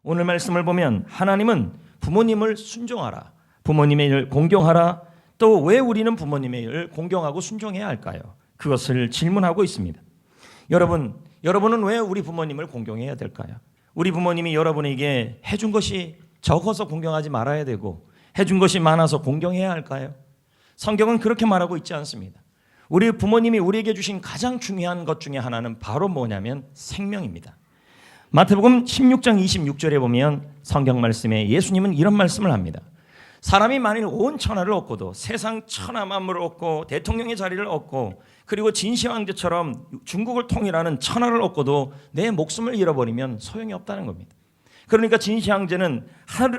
오늘 말씀을 보면 하나님은 부모님을 순종하라, 부모님의 일 공경하라. 또 왜 우리는 부모님의 일 공경하고 순종해야 할까요? 그것을 질문하고 있습니다. 여러분은 왜 우리 부모님을 공경해야 될까요? 우리 부모님이 여러분에게 해준 것이 적어서 공경하지 말아야 되고 해준 것이 많아서 공경해야 할까요? 성경은 그렇게 말하고 있지 않습니다. 우리 부모님이 우리에게 주신 가장 중요한 것 중에 하나는 바로 뭐냐면 생명입니다. 마태복음 16장 26절에 보면 성경 말씀에 예수님은 이런 말씀을 합니다. 사람이 만일 온 천하를 얻고도 세상 천하 만물을 얻고 대통령의 자리를 얻고 그리고 진시황제처럼 중국을 통일하는 천하를 얻고도 내 목숨을 잃어버리면 소용이 없다는 겁니다. 그러니까 진시황제는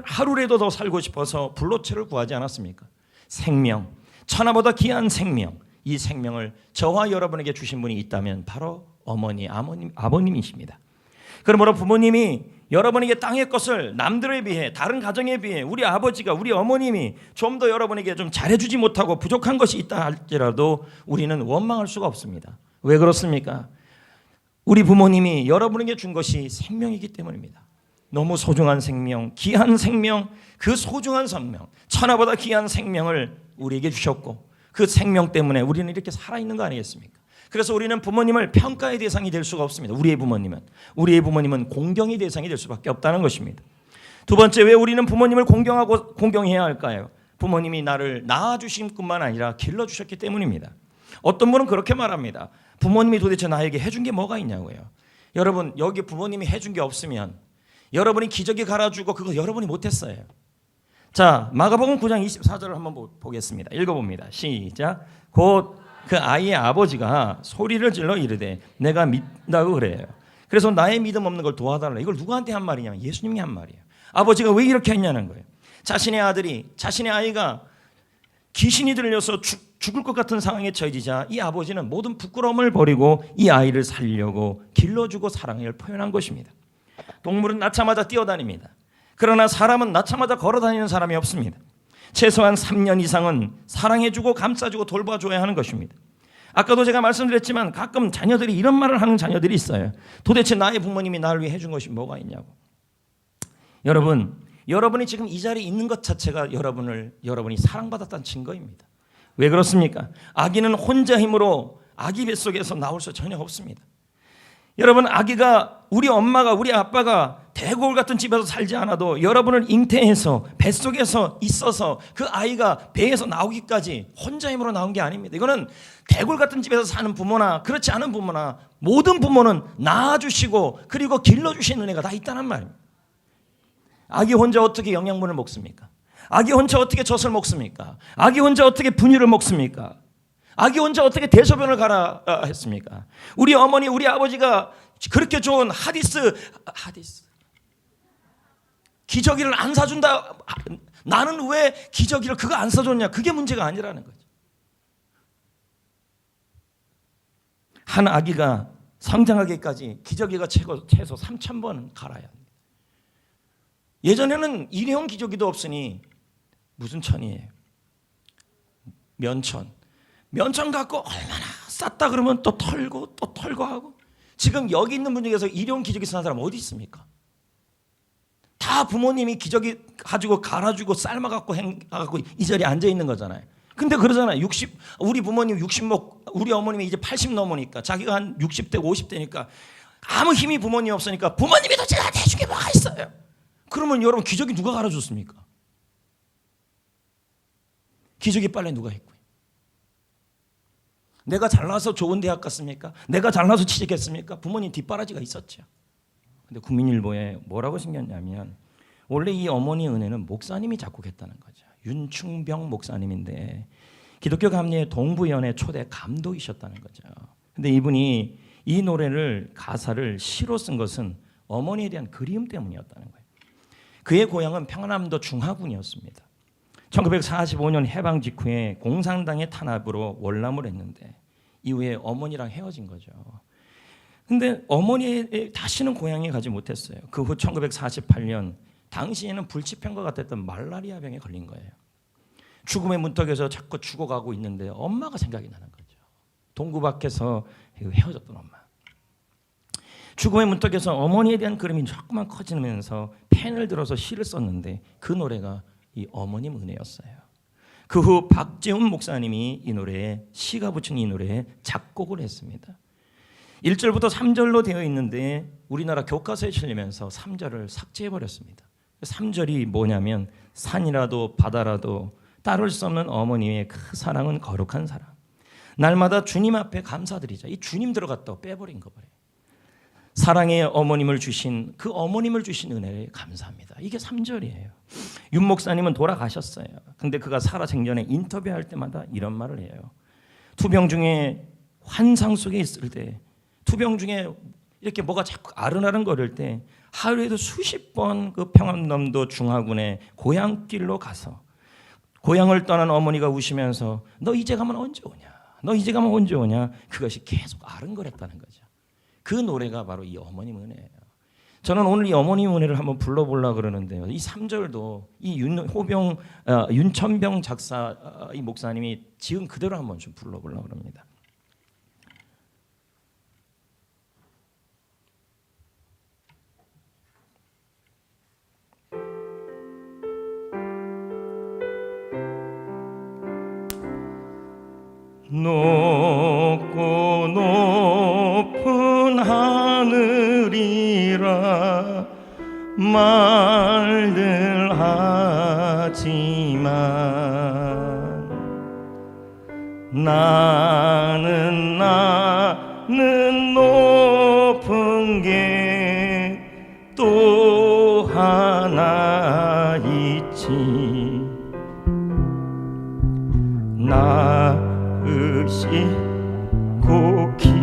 하루라도 더 살고 싶어서 불로체를 구하지 않았습니까? 생명, 천하보다 귀한 생명, 이 생명을 저와 여러분에게 주신 분이 있다면 바로 어머니, 아버님이십니다. 그러므로 부모님이 여러분에게 땅의 것을 남들에 비해, 다른 가정에 비해 우리 아버지가, 우리 어머님이 좀 더 여러분에게 좀 잘해주지 못하고 부족한 것이 있다 할지라도 우리는 원망할 수가 없습니다. 왜 그렇습니까? 우리 부모님이 여러분에게 준 것이 생명이기 때문입니다. 너무 소중한 생명, 귀한 생명, 그 소중한 생명, 천하보다 귀한 생명을 우리에게 주셨고 그 생명 때문에 우리는 이렇게 살아있는 거 아니겠습니까? 그래서 우리는 부모님을 평가의 대상이 될 수가 없습니다. 우리의 부모님은 공경의 대상이 될 수밖에 없다는 것입니다. 두 번째, 왜 우리는 부모님을 공경해야 할까요? 부모님이 나를 낳아주신 뿐만 아니라 길러주셨기 때문입니다. 어떤 분은 그렇게 말합니다. 부모님이 도대체 나에게 해준 게 뭐가 있냐고요. 여러분, 여기 부모님이 해준 게 없으면 여러분이 기저귀 갈아주고 그거 여러분이 못했어요. 자, 마가복음 9장 24절을 한번 보겠습니다. 읽어봅니다. 시작. 곧 그 아이의 아버지가 소리를 질러 이르되 내가 믿다고 그래요. 그래서 나의 믿음 없는 걸 도와달라. 이걸 누구한테 한 말이냐면 예수님이 한 말이에요. 아버지가 왜 이렇게 했냐는 거예요. 자신의 아이가 귀신이 들려서 죽을 것 같은 상황에 처해지자 이 아버지는 모든 부끄러움을 버리고 이 아이를 살리려고 길러주고 사랑을 표현한 것입니다. 동물은 낳자마자 뛰어다닙니다. 그러나 사람은 낳자마자 걸어다니는 사람이 없습니다. 최소한 3년 이상은 사랑해주고 감싸주고 돌봐줘야 하는 것입니다. 아까도 제가 말씀드렸지만 가끔 자녀들이 이런 말을 하는 자녀들이 있어요. 도대체 나의 부모님이 나를 위해 해준 것이 뭐가 있냐고. 여러분이 지금 이 자리에 있는 것 자체가 여러분이 사랑받았다는 증거입니다. 왜 그렇습니까? 아기는 혼자 힘으로 아기 뱃속에서 나올 수 전혀 없습니다. 여러분, 아기가 우리 엄마가 우리 아빠가 대골 같은 집에서 살지 않아도 여러분을 잉태해서 뱃속에서 있어서 그 아이가 배에서 나오기까지 혼자 힘으로 나온 게 아닙니다. 이거는 대골 같은 집에서 사는 부모나 그렇지 않은 부모나 모든 부모는 낳아주시고 그리고 길러주시는 은혜가 다 있다는 말입니다. 아기 혼자 어떻게 영양분을 먹습니까? 아기 혼자 어떻게 젖을 먹습니까? 아기 혼자 어떻게 분유를 먹습니까? 아기 혼자 어떻게 대소변을 가라 했습니까? 우리 어머니, 우리 아버지가 그렇게 좋은 하디스 기저귀를 안 사준다. 나는 왜 기저귀를 그거 안 사줬냐? 그게 문제가 아니라는 거죠. 한 아기가 성장하기까지 기저귀가 최소 3,000번은 갈아야 합니다. 예전에는 일회용 기저귀도 없으니 무슨 천이에요? 면천 갖고 얼마나 쌌다 그러면 또 털고 하고. 지금 여기 있는 분 중에서 일회용 기저귀 쓰는 사람 어디 있습니까? 다 부모님이 기저귀 가지고 갈아주고 삶아갖고 이 자리에 앉아 있는 거잖아요. 근데 그러잖아요. 우리 부모님 60 우리 어머님이 이제 80 넘으니까 자기가 한 60대 50대니까 아무 힘이 부모님 없으니까 부모님이 도대체 나한테 해준 게 뭐가 있어요? 그러면 여러분 기저귀 누가 갈아줬습니까? 기저귀 빨래 누가 했고요? 내가 잘나서 좋은 대학 갔습니까? 내가 잘나서 취직했습니까? 부모님 뒷바라지가 있었죠. 근데 국민일보에 뭐라고 생겼냐면 원래 이 어머니 은혜는 목사님이 작곡했다는 거죠. 윤충병 목사님인데 기독교 감리의 동부연회 초대 감독이셨다는 거죠. 근데 이분이 이 노래를 가사를 시로 쓴 것은 어머니에 대한 그리움 때문이었다는 거예요. 그의 고향은 평안남도 중하군이었습니다. 1945년 해방 직후에 공산당의 탄압으로 월남을 했는데 이후에 어머니랑 헤어진 거죠. 근데 어머니 다시는 고향에 가지 못했어요. 그 후 1948년 당시에는 불치병과 같았던 말라리아 병에 걸린 거예요. 죽음의 문턱에서 자꾸 죽어가고 있는데 엄마가 생각이 나는 거죠. 동구 밖에서 헤어졌던 엄마. 죽음의 문턱에서 어머니에 대한 그림이 자꾸만 커지면서 펜을 들어서 시를 썼는데 그 노래가 이 어머님 은혜였어요. 그 후 박재훈 목사님이 이 노래에 시가 붙인 이 노래에 작곡을 했습니다. 1절부터 3절로 되어 있는데 우리나라 교과서에 실리면서 3절을 삭제해버렸습니다. 3절이 뭐냐면 산이라도 바다라도 따를 수 없는 어머니의 그 사랑은 거룩한 사랑. 날마다 주님 앞에 감사드리자. 이 주님 들어갔다고 빼버린 거 봐요. 사랑의 어머님을 주신 그 어머님을 주신 은혜에 감사합니다. 이게 3절이에요. 윤 목사님은 돌아가셨어요. 근데 그가 살아생전에 인터뷰할 때마다 이런 말을 해요. 투병 중에 환상 속에 있을 때, 투병 중에 이렇게 뭐가 자꾸 아른아른거릴 때 하루에도 수십 번 그 평안남도 중화군의 고향길로 가서 고향을 떠난 어머니가 우시면서 너 이제 가면 언제 오냐? 너 이제 가면 언제 오냐? 그것이 계속 아른거렸다는 거죠. 그 노래가 바로 이 어머님 은혜예요. 저는 오늘 이 어머님 은혜를 한번 불러보려고 그러는데요. 이 3절도 이 윤천병 작사 이 목사님이 지은 그대로 한번 좀 불러보려고 합니다. 높고 높은 하늘이라 말들 하지만 나는 높은 게 또 하나 있지. 나으시고 길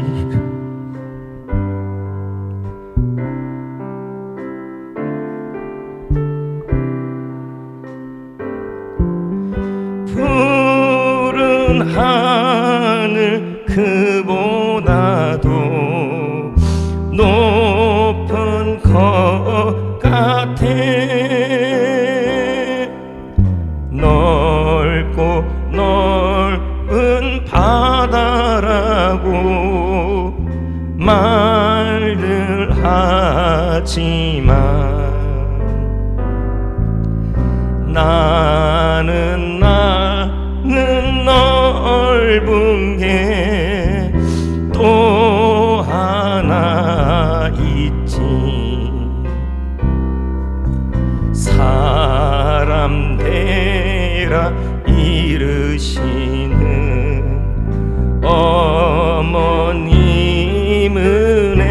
푸른 하늘 그보다도 높은 것 같아. 넓고 넓은 바다라고 말들 하지만 나는 넓은 게 또 하나 있지. 사람 되라 이르시는 어머님 은혜.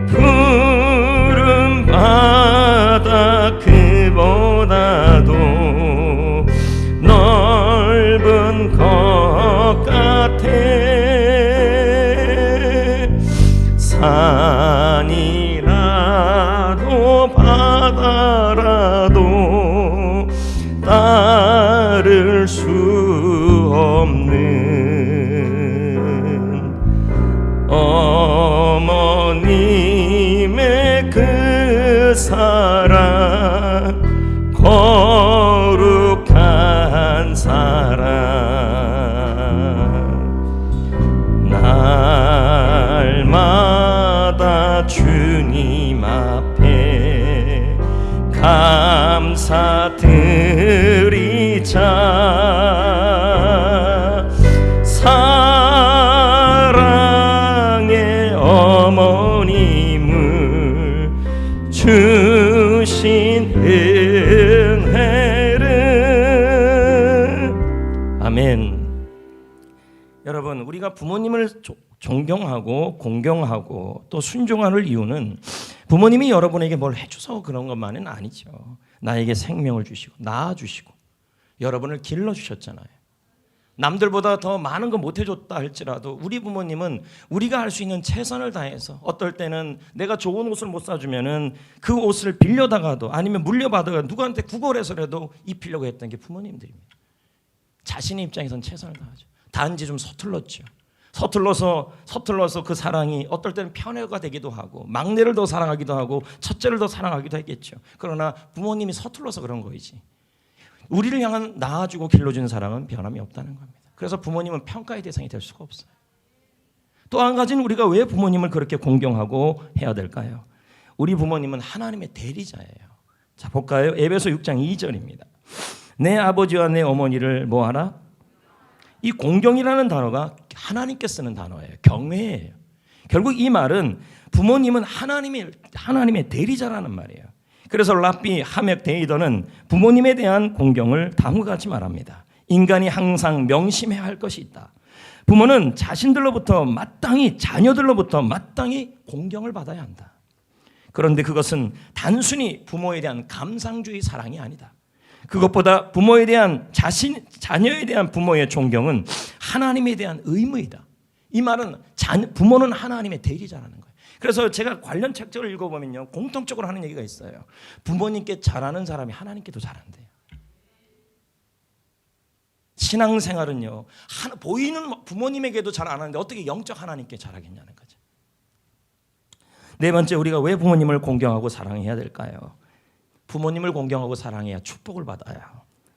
푸른 바다 그보다도 넓은 것 같아. 산이라도 바다라도 따를 수 없는 어머님의 그 사랑, 거룩한 사랑. 날마다 주님 앞에 감사드리자. 사랑의 어머님을 주신 은혜를. 아멘. 여러분, 우리가 부모님을 존경하고 공경하고 또 순종하는 이유는 부모님이 여러분에게 뭘 해줘서 그런 것만은 아니죠. 나에게 생명을 주시고 낳아주시고 여러분을 길러주셨잖아요. 남들보다 더 많은 거 못해줬다 할지라도 우리 부모님은 우리가 할 수 있는 최선을 다해서, 어떨 때는 내가 좋은 옷을 못 사주면은 그 옷을 빌려다가도 아니면 물려받아가 누구한테 구걸해서라도 입히려고 했던 게 부모님들입니다. 자신의 입장에선 최선을 다하죠. 단지 좀 서툴렀죠. 서툴러서 그 사랑이 어떨 때는 편애가 되기도 하고 막내를 더 사랑하기도 하고 첫째를 더 사랑하기도 했겠죠. 그러나 부모님이 서툴러서 그런 거이지 우리를 향한 낳아주고 길러주는 사랑은 변함이 없다는 겁니다. 그래서 부모님은 평가의 대상이 될 수가 없어요. 또 한 가지는 우리가 왜 부모님을 그렇게 공경하고 해야 될까요? 우리 부모님은 하나님의 대리자예요. 자, 볼까요? 에베소 6장 2절입니다. 내 아버지와 내 어머니를 뭐하라? 이 공경이라는 단어가 하나님께 쓰는 단어예요. 경외예요. 결국 이 말은 부모님은 하나님의 대리자라는 말이에요. 그래서 랍비 하맥 데이더는 부모님에 대한 공경을 다음과 같이 말합니다. 인간이 항상 명심해야 할 것이 있다. 부모는 자신들로부터 마땅히 자녀들로부터 마땅히 공경을 받아야 한다. 그런데 그것은 단순히 부모에 대한 감상주의 사랑이 아니다. 그것보다 부모에 대한 자녀에 대한 부모의 존경은 하나님에 대한 의무이다. 이 말은 부모는 하나님의 대리자라는 거예요. 그래서 제가 관련 책들을 읽어보면요, 공통적으로 하는 얘기가 있어요. 부모님께 잘하는 사람이 하나님께도 잘한대요. 신앙생활은요, 보이는 부모님에게도 잘 안 하는데 어떻게 영적 하나님께 잘하겠냐는 거죠. 네 번째, 우리가 왜 부모님을 공경하고 사랑해야 될까요? 부모님을 공경하고 사랑해야 축복을 받아요.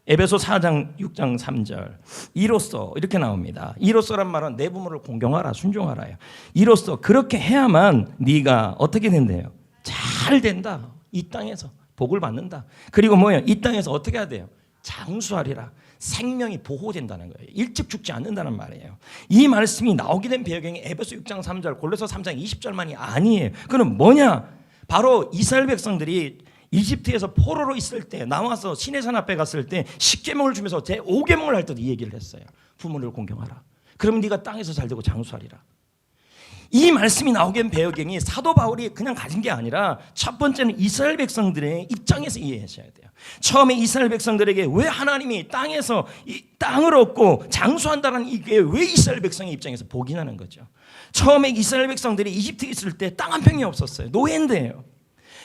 에베소 4장 6장 3절 이로써 이렇게 나옵니다. 이로써란 말은 내 부모를 공경하라, 순종하라요. 이로써 그렇게 해야만 네가 어떻게 된대요? 잘 된다. 이 땅에서 복을 받는다. 그리고 뭐예요? 이 땅에서 어떻게 해야 돼요? 장수하리라. 생명이 보호된다는 거예요. 일찍 죽지 않는다는 말이에요. 이 말씀이 나오게 된 배경이 에베소 6장 3절, 골로새 3장 20절만이 아니에요. 그럼 뭐냐? 바로 이스라엘 백성들이 이집트에서 포로로 있을 때 나와서 시내산 앞에 갔을 때 10계명을 주면서 제 5계명을 할 때도 이 얘기를 했어요. 부모를 공경하라. 그러면 네가 땅에서 잘 되고 장수하리라. 이 말씀이 나오게 된 배경이 사도 바울이 그냥 가진 게 아니라 첫 번째는 이스라엘 백성들의 입장에서 이해하셔야 돼요. 처음에 이스라엘 백성들에게 왜 하나님이 땅에서 이 땅을 얻고 장수한다는 이게 왜 이스라엘 백성의 입장에서 복이 나는 거죠. 처음에 이스라엘 백성들이 이집트에 있을 때 땅 한 평이 없었어요. 노예인데요.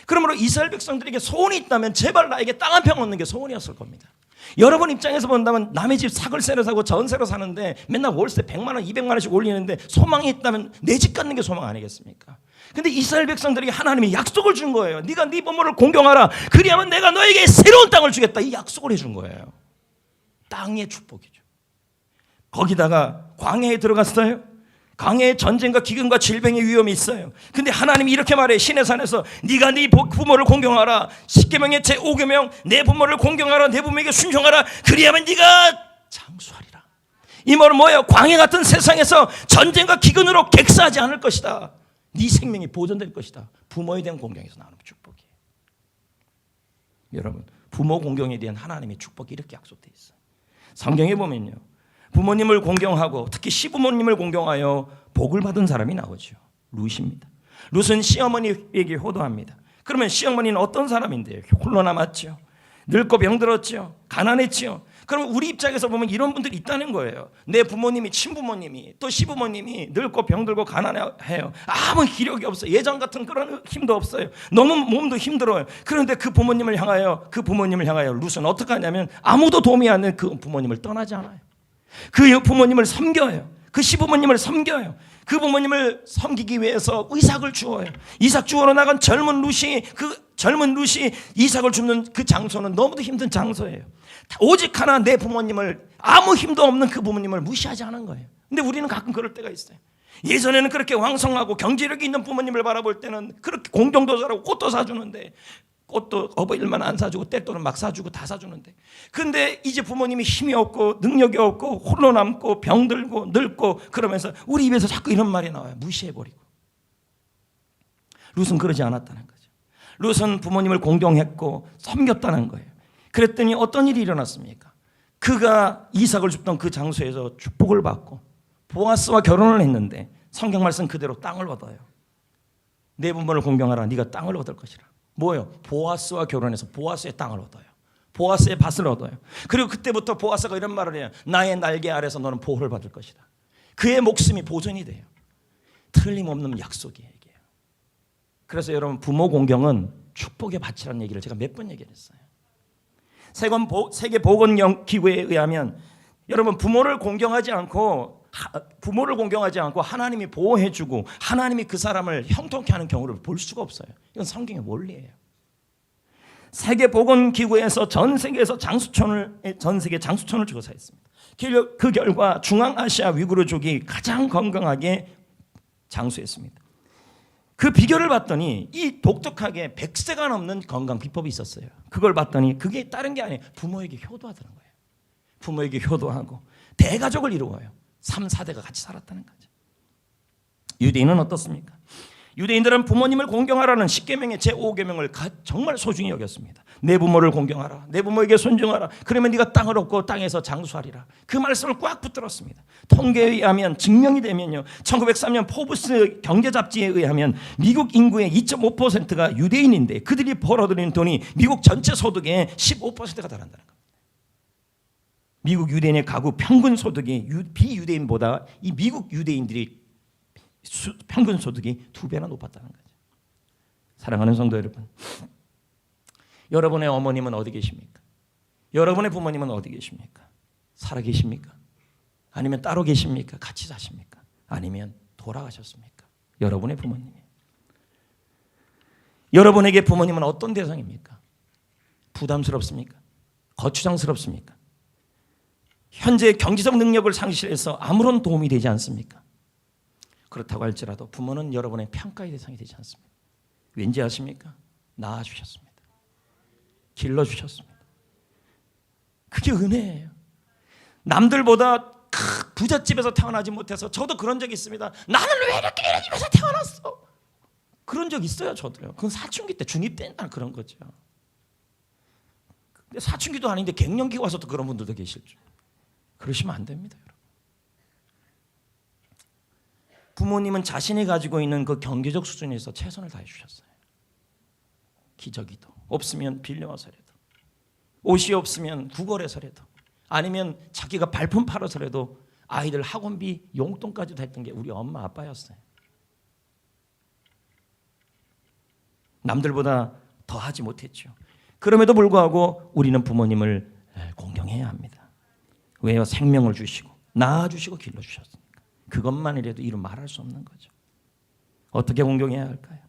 그러므로 이스라엘 백성들에게 소원이 있다면 제발 나에게 땅 한 평 얻는 게 소원이었을 겁니다. 여러분 입장에서 본다면 남의 집 사글세로 사고 전세로 사는데 맨날 월세 100만 원, 200만 원씩 올리는데 소망이 있다면 내 집 갖는 게 소망 아니겠습니까? 근데 이스라엘 백성들에게 하나님이 약속을 준 거예요. 네가 네 부모를 공경하라. 그리하면 내가 너에게 새로운 땅을 주겠다. 이 약속을 해준 거예요. 땅의 축복이죠. 거기다가 광야에 들어갔어요. 광야에 전쟁과 기근과 질병의 위험이 있어요. 근데 하나님이 이렇게 말해. 시내산에서 네가 네 부모를 공경하라. 10계명의 제5계명 내 부모를 공경하라. 내 부모에게 순종하라. 그리하면 네가 장수하리라. 이 말은 뭐예요? 광야 같은 세상에서 전쟁과 기근으로 객사하지 않을 것이다. 네 생명이 보존될 것이다. 부모에 대한 공경에서 나오는 축복이에요. 여러분, 부모 공경에 대한 하나님의 축복이 이렇게 약속되어 있어요. 성경에 보면요, 부모님을 공경하고 특히 시부모님을 공경하여 복을 받은 사람이 나오죠. 룻입니다. 룻은 시어머니에게 효도합니다. 그러면 시어머니는 어떤 사람인데요? 홀로 남았죠. 늙고 병들었죠. 가난했죠. 그럼 우리 입장에서 보면 이런 분들이 있다는 거예요. 내 부모님이, 친부모님이, 또 시부모님이 늙고 병들고 가난해요. 아무 기력이 없어요. 예전 같은 그런 힘도 없어요. 너무 몸도 힘들어요. 그런데 그 부모님을 향하여 룻은 어떻게 하냐면 아무도 도움이 안 되는 그 부모님을 떠나지 않아요. 그 부모님을 섬겨요. 그 시부모님을 섬겨요. 그 부모님을 섬기기 위해서 이삭을 주어요. 이삭 주우러 나간 젊은 룻이 이삭을 줍는 그 장소는 너무도 힘든 장소예요. 오직 하나 내 부모님을, 아무 힘도 없는 그 부모님을 무시하지 않은 거예요. 근데 우리는 가끔 그럴 때가 있어요. 예전에는 그렇게 왕성하고 경제력이 있는 부모님을 바라볼 때는 그렇게 공경도 잘하고 꽃도 사주는데, 꽃도 어버이날만 안 사주고 때또는 막 사주고 다 사주는데, 근데 이제 부모님이 힘이 없고 능력이 없고 홀로 남고 병들고 늙고 그러면서 우리 입에서 자꾸 이런 말이 나와요. 무시해버리고. 룻은 그러지 않았다는 거죠. 룻은 부모님을 공경했고 섬겼다는 거예요. 그랬더니 어떤 일이 일어났습니까? 그가 이삭을 줍던 그 장소에서 축복을 받고 보아스와 결혼을 했는데 성경 말씀 그대로 땅을 얻어요. 내 부모를 공경하라. 네가 땅을 얻을 것이라. 뭐예요? 보아스와 결혼해서 보아스의 땅을 얻어요. 보아스의 밭을 얻어요. 그리고 그때부터 보아스가 이런 말을 해요. 나의 날개 아래서 너는 보호를 받을 것이다. 그의 목숨이 보존이 돼요. 틀림없는 약속이에요. 그래서 여러분, 부모 공경은 축복의 밭이라는 얘기를 제가 몇 번 얘기를 했어요. 세계보건기구에 의하면 여러분, 부모를 공경하지 않고 하나님이 보호해주고 하나님이 그 사람을 형통케 하는 경우를 볼 수가 없어요. 이건 성경의 원리예요. 세계보건기구에서 전 세계 장수촌을 조사했습니다. 그 결과 중앙아시아 위구르족이 가장 건강하게 장수했습니다. 그 비결을 봤더니 이 독특하게 100세가 넘는 건강 비법이 있었어요. 그걸 봤더니 그게 다른 게 아니에요. 부모에게 효도하더는 거예요. 부모에게 효도하고 대가족을 이루어요. 3, 4대가 같이 살았다는 거죠. 유대인은 어떻습니까? 유대인들은 부모님을 공경하라는 10계명의 제5계명을 정말 소중히 여겼습니다. 내 부모를 공경하라. 내 부모에게 손중하라. 그러면 네가 땅을 얻고 땅에서 장수하리라. 그 말씀을 꽉 붙들었습니다. 통계에 의하면 증명이 되면요. 1903년 포브스 경제 잡지에 의하면 미국 인구의 2.5%가 유대인인데 그들이 벌어들이는 돈이 미국 전체 소득의 15%가 달한다는 겁니다. 미국 유대인의 가구 평균 소득이 비유대인보다 이 미국 유대인들이 평균 소득이 2배나 높았다는 거죠. 사랑하는 성도 여러분, 여러분의 어머님은 어디 계십니까? 여러분의 부모님은 어디 계십니까? 살아 계십니까? 아니면 따로 계십니까? 같이 사십니까? 아니면 돌아가셨습니까? 여러분의 부모님이. 여러분에게 부모님은 어떤 대상입니까? 부담스럽습니까? 거추장스럽습니까? 현재 경제적 능력을 상실해서 아무런 도움이 되지 않습니까? 그렇다고 할지라도 부모는 여러분의 평가의 대상이 되지 않습니다. 왠지 아십니까? 낳아주셨습니다. 길러주셨습니다. 그게 은혜예요. 남들보다 부잣집에서 태어나지 못해서 저도 그런 적이 있습니다. 나는 왜 이렇게 이런 집에서 태어났어? 그런 적 있어요. 저도요. 그건 사춘기 때 중2 때 그런 거죠. 근데 사춘기도 아닌데 갱년기 와서도 그런 분들도 계실 줄. 그러시면 안 됩니다. 여러분. 부모님은 자신이 가지고 있는 그 경제적 수준에서 최선을 다해 주셨어요. 기저귀도 없으면 빌려와서라도, 옷이 없으면 구걸해서라도, 아니면 자기가 발품 팔아서라도 아이들 학원비 용돈까지도 했던 게 우리 엄마 아빠였어요. 남들보다 더 하지 못했죠. 그럼에도 불구하고 우리는 부모님을 공경해야 합니다. 왜요? 생명을 주시고 낳아주시고 길러주셨으니까. 그것만이라도 이루 말할 수 없는 거죠. 어떻게 공경해야 할까요?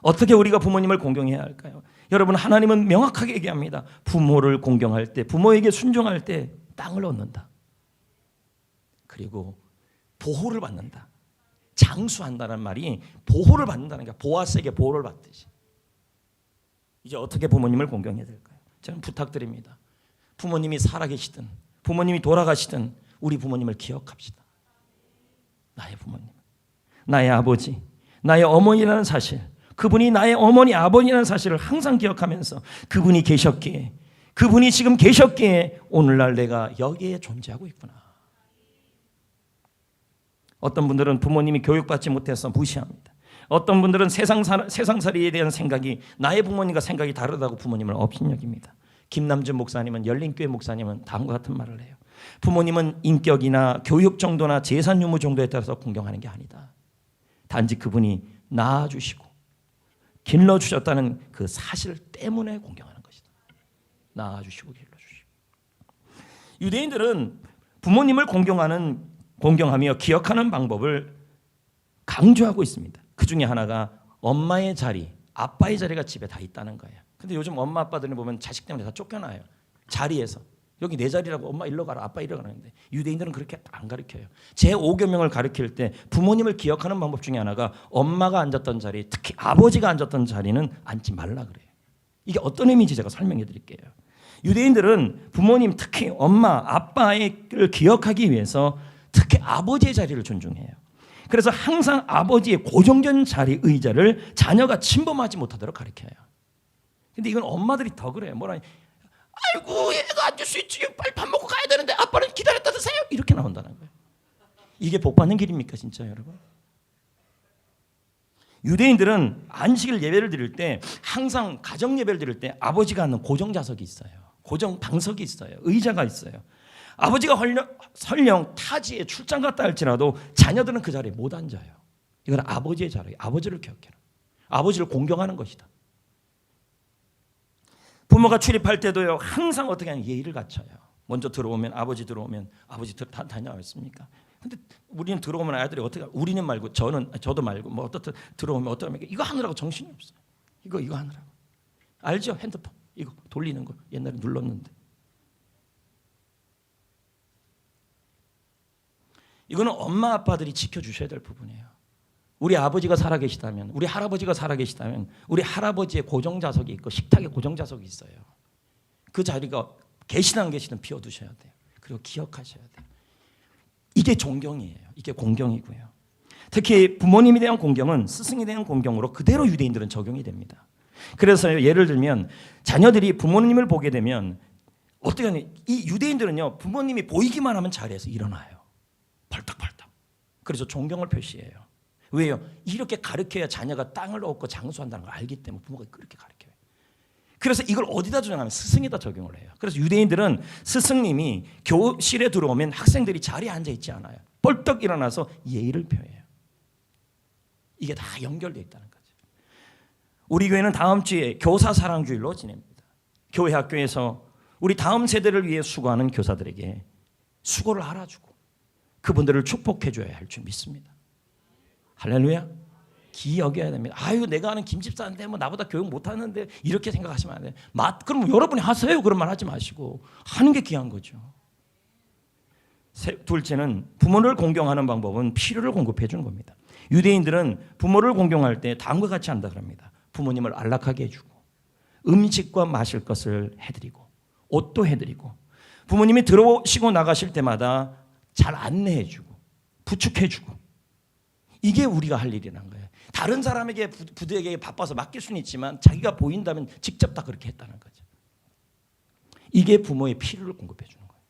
어떻게 우리가 부모님을 공경해야 할까요? 여러분, 하나님은 명확하게 얘기합니다. 부모를 공경할 때, 부모에게 순종할 때 땅을 얻는다. 그리고 보호를 받는다. 장수한다는 말이 보호를 받는다는 게 보아스에게 보호를 받듯이. 이제 어떻게 부모님을 공경해야 될까요? 저는 부탁드립니다. 부모님이 살아계시든 부모님이 돌아가시든 우리 부모님을 기억합시다. 나의 부모님, 나의 아버지, 나의 어머니라는 사실, 그분이 나의 어머니, 아버지라는 사실을 항상 기억하면서 그분이 계셨기에, 그분이 지금 계셨기에 오늘날 내가 여기에 존재하고 있구나. 어떤 분들은 부모님이 교육받지 못해서 무시합니다. 어떤 분들은 세상살이에 대한 생각이, 나의 부모님과 생각이 다르다고 부모님을 업신여깁니다. 김남준 목사님은, 열린교회 목사님은 다음과 같은 말을 해요. 부모님은 인격이나 교육 정도나 재산 유무 정도에 따라서 공경하는 게 아니다. 단지 그분이 낳아주시고 길러주셨다는 그 사실 때문에 공경하는 것이다. 낳아주시고 길러주시고. 유대인들은 부모님을 공경하며 기억하는 방법을 강조하고 있습니다. 그 중에 하나가 엄마의 자리, 아빠의 자리가 집에 다 있다는 거예요. 근데 요즘 엄마 아빠들을 보면 자식 때문에 다 쫓겨나요. 자리에서. 여기 내 자리라고, 엄마 일로 가라, 아빠 일로 가라는데 유대인들은 그렇게 안 가르쳐요. 제5계명을 가르칠 때 부모님을 기억하는 방법 중에 하나가 엄마가 앉았던 자리, 특히 아버지가 앉았던 자리는 앉지 말라 그래요. 이게 어떤 의미인지 제가 설명해 드릴게요. 유대인들은 부모님, 특히 엄마, 아빠를 기억하기 위해서 특히 아버지의 자리를 존중해요. 그래서 항상 아버지의 고정된 자리, 의자를 자녀가 침범하지 못하도록 가르쳐요. 근데 이건 엄마들이 더 그래요. 뭐라, 아이고 얘가 앉을 수 있지, 빨리 밥 먹고 가야 되는데 아빠는 기다렸다 드세요, 이렇게 나온다는 거예요. 이게 복 받는 길입니까 진짜 여러분? 유대인들은 안식일 예배를 드릴 때, 항상 가정 예배를 드릴 때 아버지가 앉는 고정 좌석이 있어요. 고정 방석이 있어요. 의자가 있어요. 아버지가 설령 타지에 출장 갔다 할지라도 자녀들은 그 자리에 못 앉아요. 이건 아버지의 자리예요. 아버지를 기억해라. 아버지를 공경하는 것이다. 부모가 출입할 때도요, 항상 어떻게 하냐, 예의를 갖춰요. 먼저 들어오면, 아버지 들어오면, 아버지 다 다녀왔습니까? 근데 우리는 들어오면 아이들이 어떻게, 우리는 말고 저도 말고 뭐 어떻든 들어오면 어떡합니까? 이거 하느라고 정신이 없어요. 이거 하느라고. 알죠? 핸드폰 이거 돌리는 거 옛날에 눌렀는데. 이거는 엄마 아빠들이 지켜주셔야 될 부분이에요. 우리 아버지가 살아계시다면, 우리 할아버지가 살아계시다면 우리 할아버지의 고정자석이 있고 식탁에 고정자석이 있어요. 그 자리가 계시든 안 계시든 비워두셔야 돼요. 그리고 기억하셔야 돼요. 이게 존경이에요. 이게 공경이고요. 특히 부모님에 대한 공경은 스승에 대한 공경으로 그대로 유대인들은 적용이 됩니다. 그래서 예를 들면 자녀들이 부모님을 보게 되면 어떻게 하냐, 이 유대인들은요 부모님이 보이기만 하면 자리에서 일어나요. 벌떡벌떡. 그래서 존경을 표시해요. 왜요? 이렇게 가르쳐야 자녀가 땅을 얻고 장수한다는 걸 알기 때문에 부모가 그렇게 가르쳐요. 그래서 이걸 어디다 적용하면 스승에다 적용을 해요. 그래서 유대인들은 스승님이 교실에 들어오면 학생들이 자리에 앉아 있지 않아요. 벌떡 일어나서 예의를 표해요. 이게 다 연결되어 있다는 거죠. 우리 교회는 다음 주에 교사 사랑주일로 지냅니다. 교회 학교에서 우리 다음 세대를 위해 수고하는 교사들에게 수고를 알아주고 그분들을 축복해 줘야 할 줄 믿습니다. 할렐루야. 기여겨야 됩니다. 아유 내가 아는 김집사인데 뭐 나보다 교육 못하는데 이렇게 생각하시면 안 돼요. 그럼 여러분이 하세요. 그런 말 하지 마시고 하는 게 귀한 거죠. 둘째는 부모를 공경하는 방법은 필요를 공급해 주는 겁니다. 유대인들은 부모를 공경할 때 다음과 같이 한다 그럽니다. 부모님을 안락하게 해주고 음식과 마실 것을 해드리고 옷도 해드리고 부모님이 들어오시고 나가실 때마다 잘 안내해주고 부축해주고 이게 우리가 할 일이라는 거예요. 다른 사람에게 부두에게 바빠서 맡길 수는 있지만 자기가 보인다면 직접 다 그렇게 했다는 거죠. 이게 부모의 필요를 공급해 주는 거예요.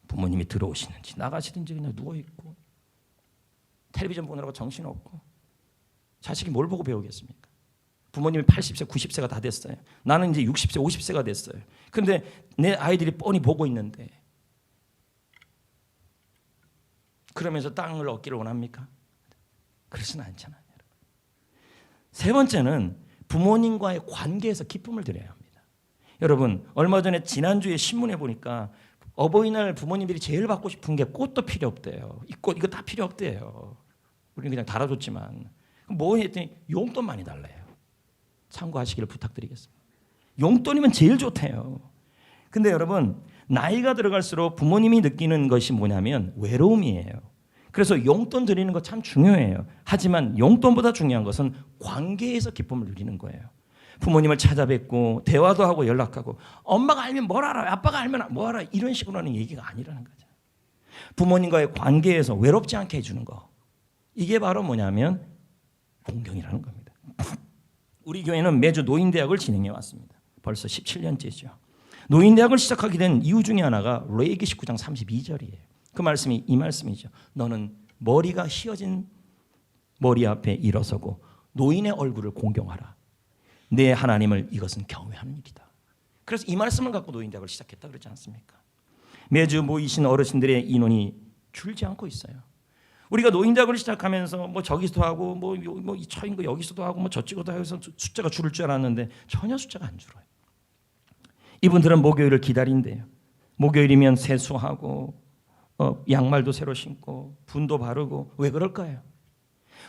부모님이 들어오시는지 나가시든지 그냥 누워있고 텔레비전 보느라고 정신없고 자식이 뭘 보고 배우겠습니까? 부모님이 80세, 90세가 다 됐어요. 나는 이제 60세, 50세가 됐어요. 그런데 내 아이들이 뻔히 보고 있는데 그러면서 땅을 얻기를 원합니까? 그렇지는 않잖아요. 세 번째는 부모님과의 관계에서 기쁨을 드려야 합니다. 여러분 얼마 전에 지난주에 신문에 보니까 어버이날 부모님들이 제일 받고 싶은 게 꽃도 필요 없대요. 이 꽃 이거 다 필요 없대요. 우리는 그냥 달아줬지만 뭐 했더니 용돈 많이 달래요. 참고하시기를 부탁드리겠습니다. 용돈이면 제일 좋대요. 근데 여러분 나이가 들어갈수록 부모님이 느끼는 것이 뭐냐면 외로움이에요. 그래서 용돈 드리는 거 참 중요해요. 하지만 용돈보다 중요한 것은 관계에서 기쁨을 누리는 거예요. 부모님을 찾아뵙고 대화도 하고 연락하고 엄마가 알면 뭘 알아? 아빠가 알면 뭐 알아? 이런 식으로 하는 얘기가 아니라는 거죠. 부모님과의 관계에서 외롭지 않게 해주는 거. 이게 바로 뭐냐면 공경이라는 겁니다. 우리 교회는 매주 노인대학을 진행해 왔습니다. 벌써 17년째죠. 노인대학을 시작하게 된 이유 중에 하나가 레위기 19장 32절이에요. 그 말씀이 이 말씀이죠. 너는 머리가 휘어진 머리 앞에 일어서고 노인의 얼굴을 공경하라. 내 하나님을 이것은 경외하는 일이다. 그래서 이 말씀을 갖고 노인대학을 시작했다 그러지 않습니까? 매주 모이신 어르신들의 인원이 줄지 않고 있어요. 우리가 노인대학을 시작하면서 뭐 저기서도 하고 뭐이 처인 거 여기서도 하고 뭐 저쪽도 해서 숫자가 줄을 줄 알았는데 전혀 숫자가 안 줄어요. 이분들은 목요일을 기다린대요. 목요일이면 세수하고 양말도 새로 신고 분도 바르고 왜 그럴까요?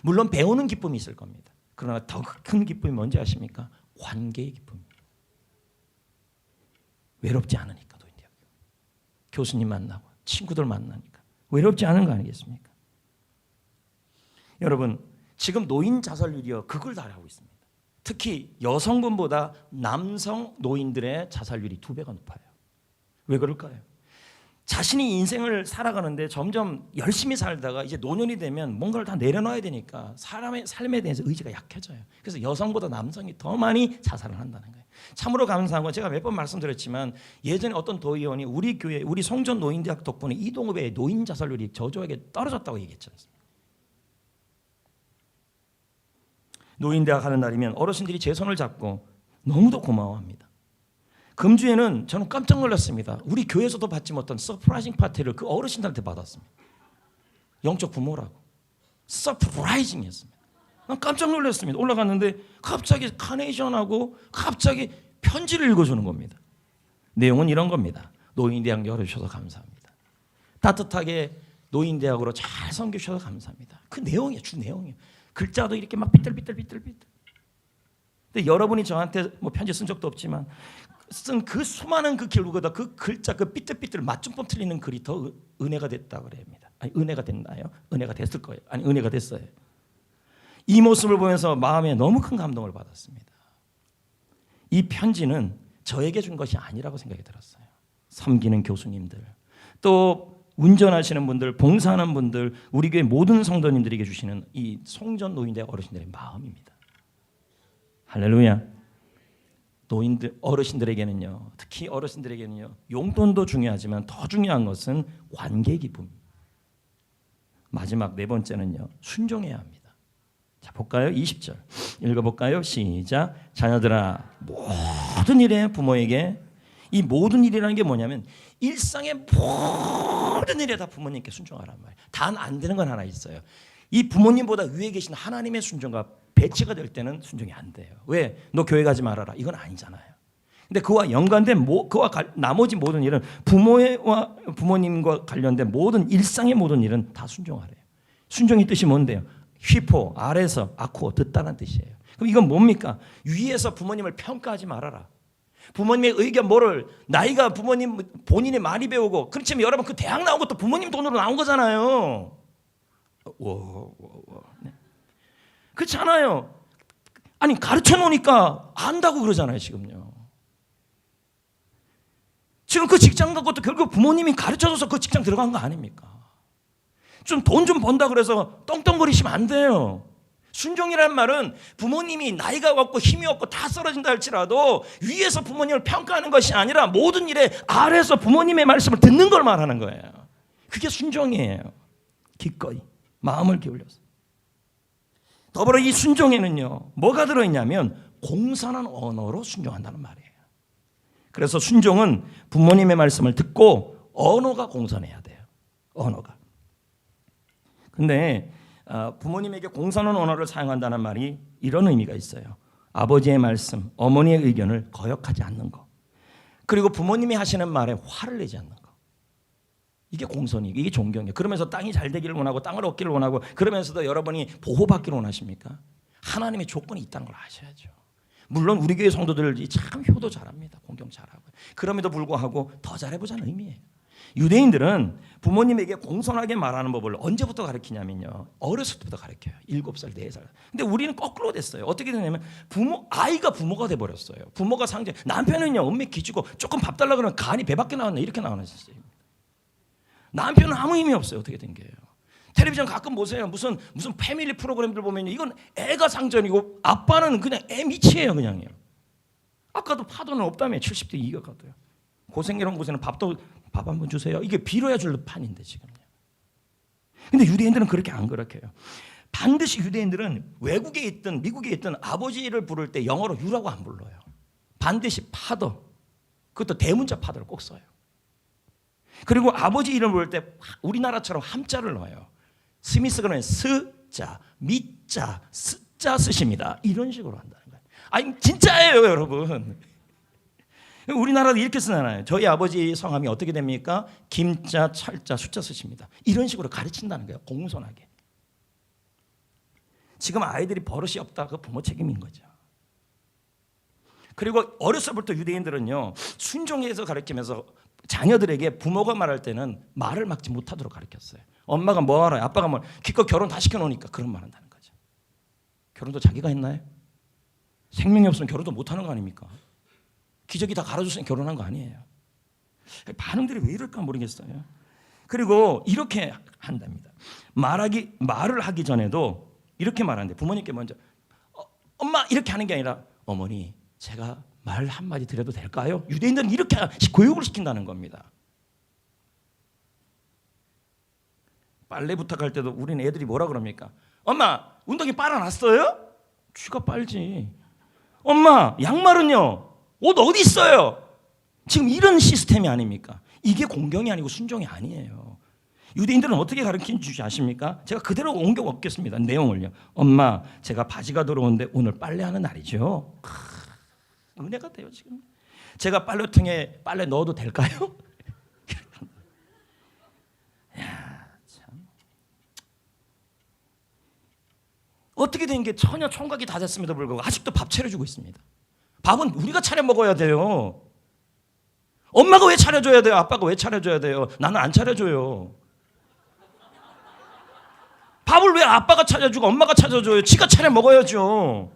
물론 배우는 기쁨이 있을 겁니다. 그러나 더 큰 기쁨이 뭔지 아십니까? 관계의 기쁨입니다. 외롭지 않으니까 노인대학 교수님 만나고 친구들 만나니까 외롭지 않은 거 아니겠습니까? 여러분 지금 노인 자살률이요 그걸 다 하고 있습니다. 특히 여성분보다 남성 노인들의 자살률이 2배가 높아요. 왜 그럴까요? 자신이 인생을 살아가는데 점점 열심히 살다가 이제 노년이 되면 뭔가를 다 내려놔야 되니까 사람의 삶에 대해서 의지가 약해져요. 그래서 여성보다 남성이 더 많이 자살을 한다는 거예요. 참으로 감사한 건 제가 몇 번 말씀드렸지만 예전에 어떤 도의원이 우리 교회 우리 성전 노인대학 덕분에 이동읍의 노인 자살률이 저조하게 떨어졌다고 얘기했지 않습니까? 노인대학 하는 날이면 어르신들이 제 손을 잡고 너무도 고마워합니다. 금주에는 저는 깜짝 놀랐습니다. 우리 교회에서도 받지 못한 서프라이징 파티를 그 어르신들한테 받았습니다. 영적 부모라고. 서프라이징이었습니다. 난 깜짝 놀랐습니다. 올라갔는데 갑자기 카네이션하고 갑자기 편지를 읽어주는 겁니다. 내용은 이런 겁니다. 노인대학 열어주셔서 감사합니다. 따뜻하게 노인대학으로 잘 섬겨주셔서 감사합니다. 그 내용이에요. 주 내용이에요. 글자도 이렇게 막 삐뚤삐뚤삐뚤삐뚤. 근데 여러분이 저한테 뭐 편지 쓴 적도 없지만 쓴 그 수많은 그 길보다 그 글자 그 삐뚤삐뚤 맞춤법 틀리는 글이 더 은혜가 됐다 그럽니다. 아니 은혜가 됐나요? 은혜가 됐을 거예요. 아니 은혜가 됐어요. 이 모습을 보면서 마음에 너무 큰 감동을 받았습니다. 이 편지는 저에게 준 것이 아니라고 생각이 들었어요. 섬기는 교수님들, 또 운전하시는 분들, 봉사하는 분들, 우리 교회 모든 성도님들에게 주시는 이 송전 노인대 어르신들의 마음입니다. 할렐루야. 노인들, 어르신들에게는요, 특히 어르신들에게는요, 용돈도 중요하지만 더 중요한 것은 관계 기쁨입니다. 마지막 네 번째는요, 순종해야 합니다. 자, 볼까요? 20절 읽어볼까요? 시작. 자녀들아, 모든 일에 부모에게, 이 모든 일이라는 게 뭐냐면 일상의 모든 일에 다 부모님께 순종하란 말이에요. 단 안 되는 건 하나 있어요. 이 부모님보다 위에 계신 하나님의 순종과 배치가 될 때는 순종이 안 돼요. 왜? 너 교회 가지 말아라. 이건 아니잖아요. 근데 그와 연관된 나머지 모든 일은 부모와 부모님과 관련된 모든 일상의 모든 일은 다 순종하래요. 순종의 뜻이 뭔데요? 휘포, 아래서, 아코, 듣다는 뜻이에요. 그럼 이건 뭡니까? 위에서 부모님을 평가하지 말아라. 부모님의 의견 뭐를, 나이가 부모님 본인이 많이 배우고, 그렇지만 여러분 그 대학 나온 것도 부모님 돈으로 나온 거잖아요. 네. 그렇잖아요. 아니 가르쳐 놓으니까 안다고 그러잖아요. 지금요. 지금 그 직장 간 것도 결국 부모님이 가르쳐줘서 그 직장 들어간 거 아닙니까? 좀 돈 좀 번다 그래서 떵떵거리시면 안 돼요. 순종이라는 말은 부모님이 나이가 없고 힘이 없고 다 쓰러진다 할지라도 위에서 부모님을 평가하는 것이 아니라 모든 일에 아래에서 부모님의 말씀을 듣는 걸 말하는 거예요. 그게 순종이에요. 기꺼이 마음을 기울여서. 더불어 이 순종에는요, 뭐가 들어있냐면 공손한 언어로 순종한다는 말이에요. 그래서 순종은 부모님의 말씀을 듣고 언어가 공손해야 돼요. 언어가. 근데 부모님에게 공손한 언어를 사용한다는 말이 이런 의미가 있어요. 아버지의 말씀, 어머니의 의견을 거역하지 않는 것. 그리고 부모님이 하시는 말에 화를 내지 않는 것. 이게 공손이고 이게 존경이에요. 그러면서 땅이 잘 되기를 원하고 땅을 얻기를 원하고, 그러면서도 여러분이 보호받기를 원하십니까? 하나님의 조건이 있다는 걸 아셔야죠. 물론 우리 교회 성도들이 참 효도 잘합니다. 공경 잘하고. 그럼에도 불구하고 더 잘해보자는 의미예요. 유대인들은 부모님에게 공손하게 말하는 법을 언제부터 가르치냐면요, 어렸을 때부터 가르쳐요. 7살, 4살. 근데 우리는 거꾸로 됐어요. 어떻게 되냐면 아이가 부모가 돼버렸어요. 부모가 상제. 남편은요, 엄매 기지고 조금 밥 달라 그러면 간이 배 밖에 나왔네 이렇게 나오는 시스템. 남편은 아무 힘이 없어요. 어떻게 된 게요? 텔레비전 가끔 보세요. 무슨 패밀리 프로그램들 보면 이건 애가 상전이고 아빠는 그냥 애 미치예요. 그냥요. 아까도 파도는 없다며 70대 이겨가도요. 고생이란 곳에는 밥 한번 주세요. 이게 빌어야 줄 판인데 지금요. 근데 유대인들은 그렇게 안 그렇게요. 반드시 유대인들은 외국에 있든 미국에 있든 아버지를 부를 때 영어로 유라고 안 불러요. 반드시 파더, 그것도 대문자 파더를 꼭 써요. 그리고 아버지 이름 부를 때 우리나라처럼 함자를 넣어요. 스미스 그러면 스자, 미자, 스자 쓰십니다. 이런 식으로 한다는 거예요. 아니 진짜예요, 여러분. 우리나라도 이렇게 쓰잖아요. 저희 아버지 성함이 어떻게 됩니까? 김자, 철자, 숫자 쓰십니다. 이런 식으로 가르친다는 거예요. 공손하게. 지금 아이들이 버릇이 없다. 그 부모 책임인 거죠. 그리고 어렸을부터 유대인들은요, 순종해서 가르치면서 자녀들에게 부모가 말할 때는 말을 막지 못하도록 가르쳤어요. 엄마가 뭐 알아요? 아빠가 뭐 기껏 결혼 다 시켜놓으니까 그런 말 한다는 거죠. 결혼도 자기가 했나요? 생명이 없으면 결혼도 못하는 거 아닙니까? 기저귀 다 갈아줬으니 결혼한 거 아니에요. 반응들이 왜 이럴까 모르겠어요. 그리고 이렇게 한답니다. 말을 하기 전에도 이렇게 말하는데, 부모님께 먼저 엄마 이렇게 하는 게 아니라 어머니 제가 말 한마디 드려도 될까요? 유대인들은 이렇게 교육을 시킨다는 겁니다. 빨래 부탁할 때도 우리는 애들이 뭐라 그럽니까? 엄마 운동기 빨아놨어요? 쥐가 빨지. 엄마 양말은요? 옷 어디 있어요? 지금 이런 시스템이 아닙니까? 이게 공경이 아니고 순종이 아니에요. 유대인들은 어떻게 가르친 줄 아십니까? 제가 그대로 옮겨 먹겠습니다. 내용을요. 엄마 제가 바지가 들어오는데 오늘 빨래하는 날이죠. 은혜가 돼요 지금. 제가 빨래통에 빨래 넣어도 될까요? 야, 참. 어떻게 된 게 전혀 총각이 다 됐음에도 불구하고 아직도 밥 차려주고 있습니다. 밥은 우리가 차려 먹어야 돼요. 엄마가 왜 차려줘야 돼요? 아빠가 왜 차려줘야 돼요? 나는 안 차려줘요. 밥을 왜 아빠가 차려주고 엄마가 차려줘요? 지가 차려 먹어야죠.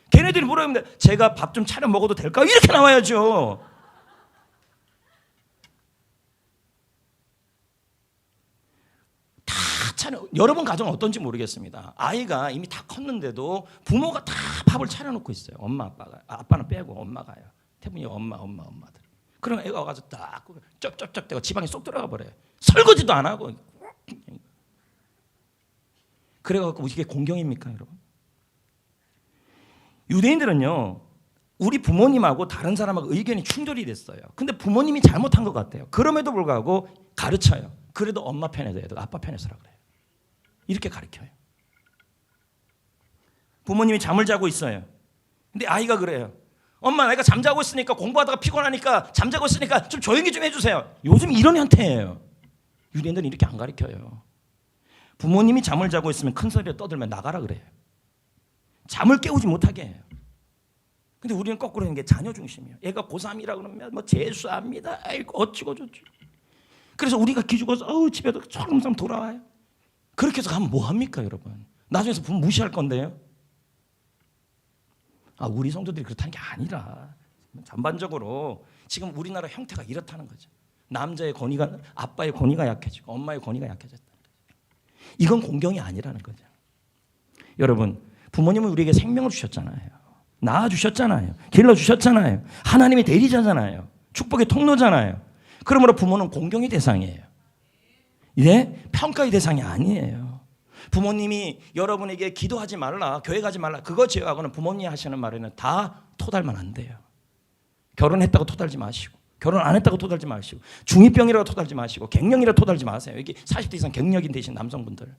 걔네들이 뭐라 하면 제가 밥 좀 차려 먹어도 될까요? 이렇게 나와야죠. 다 차려. 여러분 가정은 어떤지 모르겠습니다. 아이가 이미 다 컸는데도 부모가 다 밥을 차려놓고 있어요. 엄마 아빠가. 아빠는 빼고 엄마가요. 대부분이 엄마들. 그럼 애가 와서 딱 쩝쩝쩝대고 지방에 쏙 들어가 버려요. 설거지도 안 하고. 그래갖고 이게 공경입니까, 여러분? 유대인들은요, 우리 부모님하고 다른 사람하고 의견이 충돌이 됐어요. 근데 부모님이 잘못한 것 같아요. 그럼에도 불구하고 가르쳐요. 그래도 엄마 편에서 해야 되고 아빠 편에서 하라 그래요. 이렇게 가르쳐요. 부모님이 잠을 자고 있어요. 근데 아이가 그래요. 엄마, 내가 잠자고 있으니까 공부하다가 피곤하니까 잠자고 있으니까 좀 조용히 좀 해주세요. 요즘 이런 형태예요. 유대인들은 이렇게 안 가르쳐요. 부모님이 잠을 자고 있으면 큰 소리로 떠들면 나가라 그래요. 잠을 깨우지 못하게 해요. 근데 우리는 거꾸로 하는 게 자녀 중심이에요. 얘가 고3이라 그러면 뭐 재수합니다. 아이고 어찌고 저찌고. 그래서 우리가 기죽어서 집에도 철렁철렁 돌아와요. 그렇게 해서 가면 뭐 합니까, 여러분? 나중에서 부모 무시할 건데요. 우리 성도들이 그렇다는 게 아니라 전반적으로 지금 우리나라 형태가 이렇다는 거죠. 남자의 권위가, 아빠의 권위가 약해지고 엄마의 권위가 약해졌다는 거죠. 이건 공경이 아니라는 거죠. 여러분, 부모님은 우리에게 생명을 주셨잖아요. 낳아주셨잖아요. 길러주셨잖아요. 하나님의 대리자잖아요. 축복의 통로잖아요. 그러므로 부모는 공경의 대상이에요. 평가의 대상이 아니에요. 부모님이 여러분에게 기도하지 말라, 교회 가지 말라, 그거 제외하고는 부모님이 하시는 말에는 다 토달면 안 돼요. 결혼했다고 토달지 마시고, 결혼 안 했다고 토달지 마시고, 중2병이라고 토달지 마시고, 갱년이라고 토달지 마세요. 여기 40대 이상 갱년인 되신 남성분들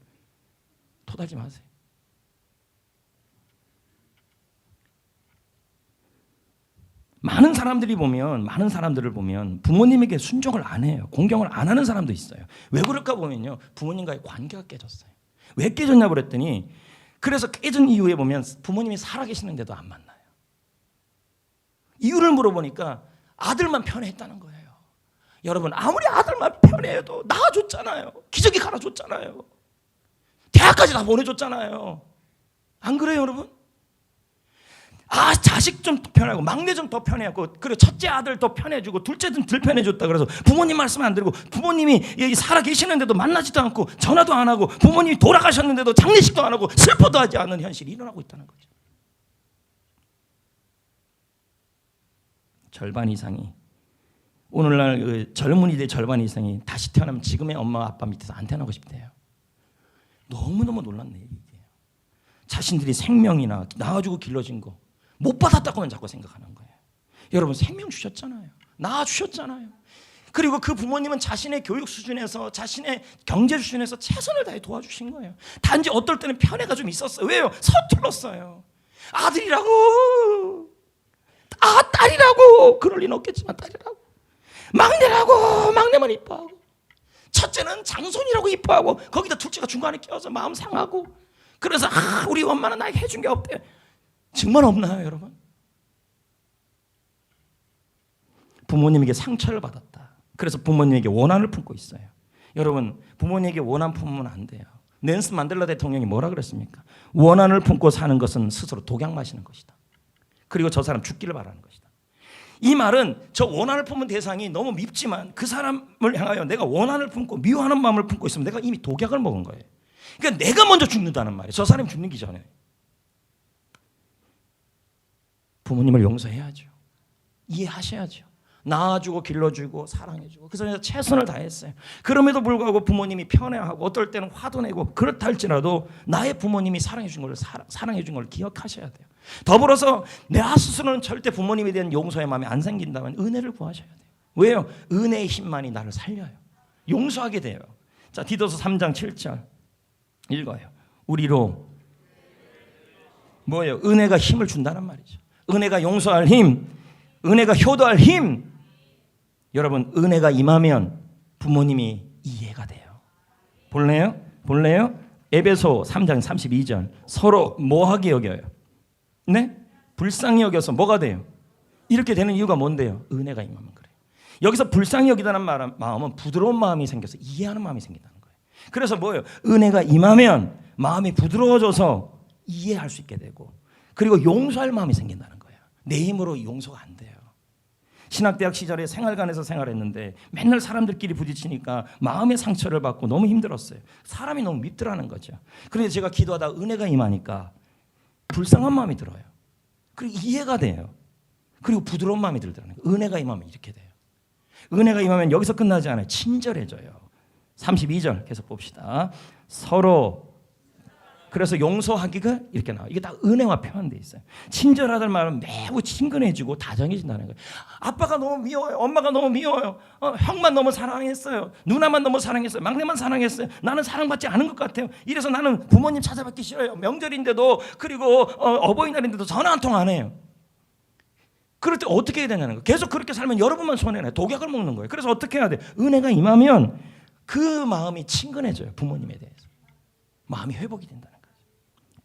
토달지 마세요. 많은 사람들을 보면 부모님에게 순종을 안 해요. 공경을 안 하는 사람도 있어요. 왜 그럴까 보면요, 부모님과의 관계가 깨졌어요. 왜 깨졌냐 그랬더니, 그래서 깨진 이유에 보면 부모님이 살아계시는데도 안 만나요. 이유를 물어보니까 아들만 편애했다는 거예요. 여러분, 아무리 아들만 편애해도 낳아줬잖아요. 기저귀 갈아줬잖아요. 대학까지 다 보내줬잖아요. 안 그래요, 여러분? 자식 좀 편하고 막내 좀 더 편해하고, 그리고 첫째 아들 더 편해주고 둘째는 덜 편해줬다 그래서 부모님 말씀 안 들고, 부모님이 살아 계시는데도 만나지도 않고 전화도 안 하고, 부모님이 돌아가셨는데도 장례식도 안 하고 슬퍼도 하지 않는 현실이 일어나고 있다는 거죠. 절반 이상이, 오늘날 그 젊은이들 절반 이상이 다시 태어나면 지금의 엄마 아빠 밑에서 안 태어나고 싶대요. 너무너무 놀랍네 이게. 자신들이 생명이나 낳아주고 길러진 거 못 받았다고만 자꾸 생각하는 거예요. 여러분, 생명 주셨잖아요. 낳아주셨잖아요. 그리고 그 부모님은 자신의 교육 수준에서, 자신의 경제 수준에서 최선을 다해 도와주신 거예요. 단지 어떨 때는 편애가 좀 있었어요. 왜요? 서툴렀어요. 아들이라고, 딸이라고, 그럴 리는 없겠지만 딸이라고, 막내라고, 막내만 이뻐하고, 첫째는 장손이라고 이뻐하고, 거기다 둘째가 중간에 껴서 마음 상하고, 그래서 우리 엄마는 나에게 해준 게 없대. 정말 없나요, 여러분? 부모님에게 상처를 받았다. 그래서 부모님에게 원한을 품고 있어요. 여러분, 부모님에게 원한 품으면 안 돼요. 넬슨 만델라 대통령이 뭐라 그랬습니까? 원한을 품고 사는 것은 스스로 독약 마시는 것이다. 그리고 저 사람 죽기를 바라는 것이다. 이 말은 저 원한을 품은 대상이 너무 밉지만 그 사람을 향하여 내가 원한을 품고 미워하는 마음을 품고 있으면 내가 이미 독약을 먹은 거예요. 그러니까 내가 먼저 죽는다는 말이에요. 저 사람이 죽기 전에. 부모님을 용서해야죠. 이해하셔야죠. 낳아주고 길러주고 사랑해주고, 그래서 최선을 다했어요. 그럼에도 불구하고 부모님이 편애하고 어떨 때는 화도 내고 그렇다 할지라도 나의 부모님이 사랑해준 걸 기억하셔야 돼요. 더불어서 나 스스로는 절대 부모님에 대한 용서의 마음이 안 생긴다면 은혜를 구하셔야 돼요. 왜요? 은혜의 힘만이 나를 살려요. 용서하게 돼요. 자, 디도서 3장 7절 읽어요. 우리로 뭐예요? 은혜가 힘을 준다는 말이죠. 은혜가 용서할 힘, 은혜가 효도할 힘. 여러분, 은혜가 임하면 부모님이 이해가 돼요. 볼래요? 에베소 3장 32절. 서로 뭐하게 여겨요? 네? 불쌍히 여겨서 뭐가 돼요? 이렇게 되는 이유가 뭔데요? 은혜가 임하면 그래요. 여기서 불쌍히 여기다는 마음은 부드러운 마음이 생겨서 이해하는 마음이 생긴다는 거예요. 그래서 뭐예요? 은혜가 임하면 마음이 부드러워져서 이해할 수 있게 되고, 그리고 용서할 마음이 생긴다는 거예요. 내 힘으로 용서가 안 돼요. 신학대학 시절에 생활관에서 생활했는데 맨날 사람들끼리 부딪히니까 마음의 상처를 받고 너무 힘들었어요. 사람이 너무 밉더라는 거죠. 그런데 제가 기도하다 은혜가 임하니까 불쌍한 마음이 들어요. 그리고 이해가 돼요. 그리고 부드러운 마음이 들더라는 거예요. 은혜가 임하면 이렇게 돼요. 은혜가 임하면 여기서 끝나지 않아요. 친절해져요. 32절 계속 봅시다. 서로, 그래서 용서하기가 이렇게 나와요. 이게 다 은혜와 표현되어 있어요. 친절하다는 말은 매우 친근해지고 다정해진다는 거예요. 아빠가 너무 미워요. 엄마가 너무 미워요. 형만 너무 사랑했어요. 누나만 너무 사랑했어요. 막내만 사랑했어요. 나는 사랑받지 않은 것 같아요. 이래서 나는 부모님 찾아뵙기 싫어요. 명절인데도, 그리고 어버이날인데도 전화 한 통 안 해요. 그럴 때 어떻게 해야 되냐는 거예요. 계속 그렇게 살면 여러분만 손해나요. 독약을 먹는 거예요. 그래서 어떻게 해야 돼요? 은혜가 임하면 그 마음이 친근해져요. 부모님에 대해서 마음이 회복이 된다는 거예요.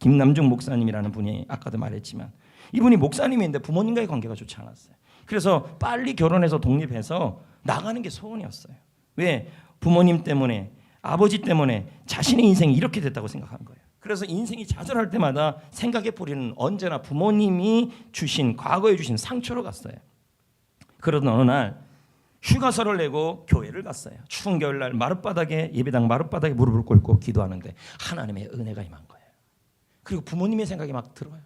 김남중 목사님이라는 분이 아까도 말했지만 이분이 목사님인데 부모님과의 관계가 좋지 않았어요. 그래서 빨리 결혼해서 독립해서 나가는 게 소원이었어요. 왜? 부모님 때문에, 아버지 때문에 자신의 인생이 이렇게 됐다고 생각한 거예요. 그래서 인생이 좌절할 때마다 생각의 뿌리는 언제나 부모님이 주신, 과거에 주신 상처로 갔어요. 그러던 어느 날 휴가서를 내고 교회를 갔어요. 추운 겨울날 마룻바닥에, 예배당 마룻바닥에 무릎을 꿇고 기도하는데 하나님의 은혜가 임한 거예요. 그리고 부모님의 생각이 막 들어요.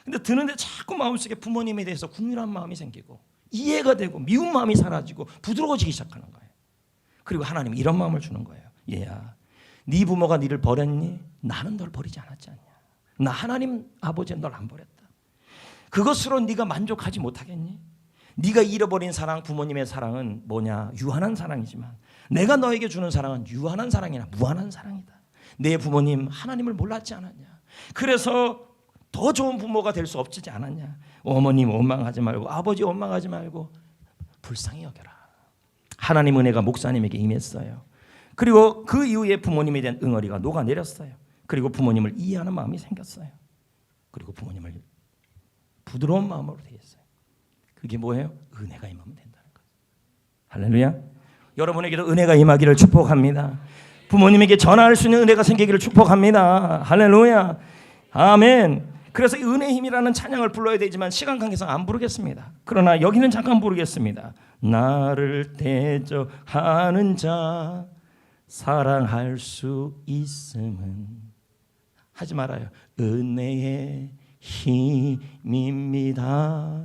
근데 드는데 자꾸 마음속에 부모님에 대해서 국률한 마음이 생기고 이해가 되고 미운 마음이 사라지고 부드러워지기 시작하는 거예요. 그리고 하나님이 이런 마음을 주는 거예요. 얘야, 네 부모가 네를 버렸니? 나는 널 버리지 않았지 않냐. 나 하나님 아버지는 널 안 버렸다. 그것으로 네가 만족하지 못하겠니? 네가 잃어버린 사랑, 부모님의 사랑은 뭐냐? 유한한 사랑이지만 내가 너에게 주는 사랑은 유한한 사랑이나 무한한 사랑이다. 내 부모님 하나님을 몰랐지 않았냐? 그래서 더 좋은 부모가 될 수 없지 않았냐? 어머님 원망하지 말고, 아버지 원망하지 말고 불쌍히 여겨라. 하나님 은혜가 목사님에게 임했어요. 그리고 그 이후에 부모님에 대한 응어리가 녹아내렸어요. 그리고 부모님을 이해하는 마음이 생겼어요. 그리고 부모님을 부드러운 마음으로 대했어요. 그게 뭐예요? 은혜가 임하면 된다는 거예요. 할렐루야. 여러분에게도 은혜가 임하기를 축복합니다. 부모님에게 전화할 수 있는 은혜가 생기기를 축복합니다. 할렐루야. 아멘. 그래서 은혜의 힘이라는 찬양을 불러야 되지만 시간 관계상 안 부르겠습니다. 그러나 여기는 잠깐 부르겠습니다. 나를 대적하는 자 사랑할 수 있음은 하지 말아요. 은혜의 힘입니다.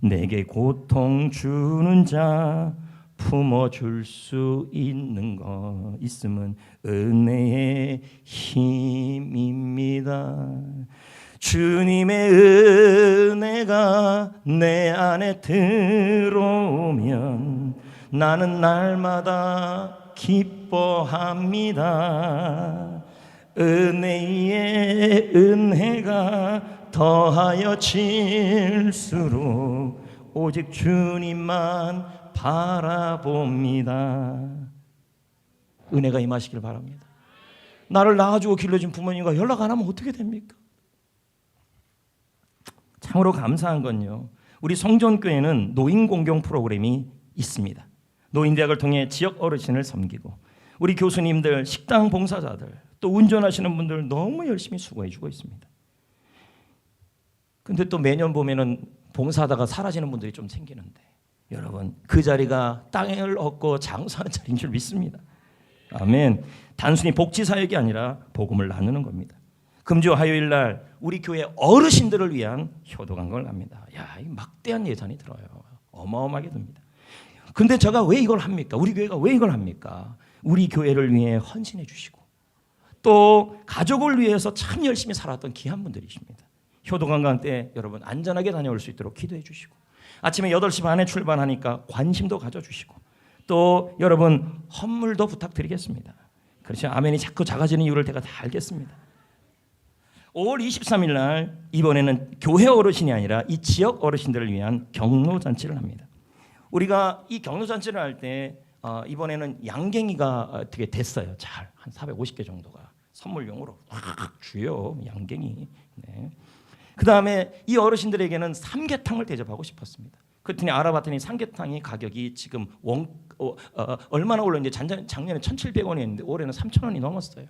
내게 고통 주는 자 품어줄 수 있는 거 있음은 은혜의 힘입니다. 주님의 은혜가 내 안에 들어오면 나는 날마다 기뻐합니다. 은혜의 은혜가 더하여 질수록 오직 주님만 바라봅니다. 은혜가 임하시길 바랍니다. 나를 낳아주고 길러준 부모님과 연락 안 하면 어떻게 됩니까? 참으로 감사한 건요, 우리 성전교회는 노인 공경 프로그램이 있습니다. 노인대학을 통해 지역 어르신을 섬기고 우리 교수님들, 식당 봉사자들, 또 운전하시는 분들 너무 열심히 수고해주고 있습니다. 근데 또 매년 보면은 봉사하다가 사라지는 분들이 좀 생기는데 여러분, 그 자리가 땅을 얻고 장수하는 자리인 줄 믿습니다. 아멘. 단순히 복지 사역이 아니라 복음을 나누는 겁니다. 금주 화요일 날 우리 교회 어르신들을 위한 효도관광을 합니다. 야, 이 막대한 예산이 들어요. 어마어마하게 듭니다. 근데 제가 왜 이걸 합니까? 우리 교회가 왜 이걸 합니까? 우리 교회를 위해 헌신해 주시고 또 가족을 위해서 참 열심히 살았던 귀한 분들이십니다. 효도관광 때 여러분 안전하게 다녀올 수 있도록 기도해 주시고 아침에 8시 반에 출발하니까 관심도 가져주시고 또 여러분 헌물도 부탁드리겠습니다. 그렇죠? 아멘이 자꾸 작아지는 이유를 제가 다 알겠습니다. 5월 23일 날 이번에는 교회 어르신이 아니라 이 지역 어르신들을 위한 경로잔치를 합니다. 우리가 이 경로잔치를 할 때 이번에는 양갱이가 어떻게 됐어요. 잘 한 450개 정도가 선물용으로 확 주요 양갱이. 네. 그 다음에 이 어르신들에게는 삼계탕을 대접하고 싶었습니다. 그랬더니 알아봤더니 삼계탕이 가격이 지금 얼마나 올랐는지 작년에 1,700원이었는데 올해는 3,000원이 넘었어요.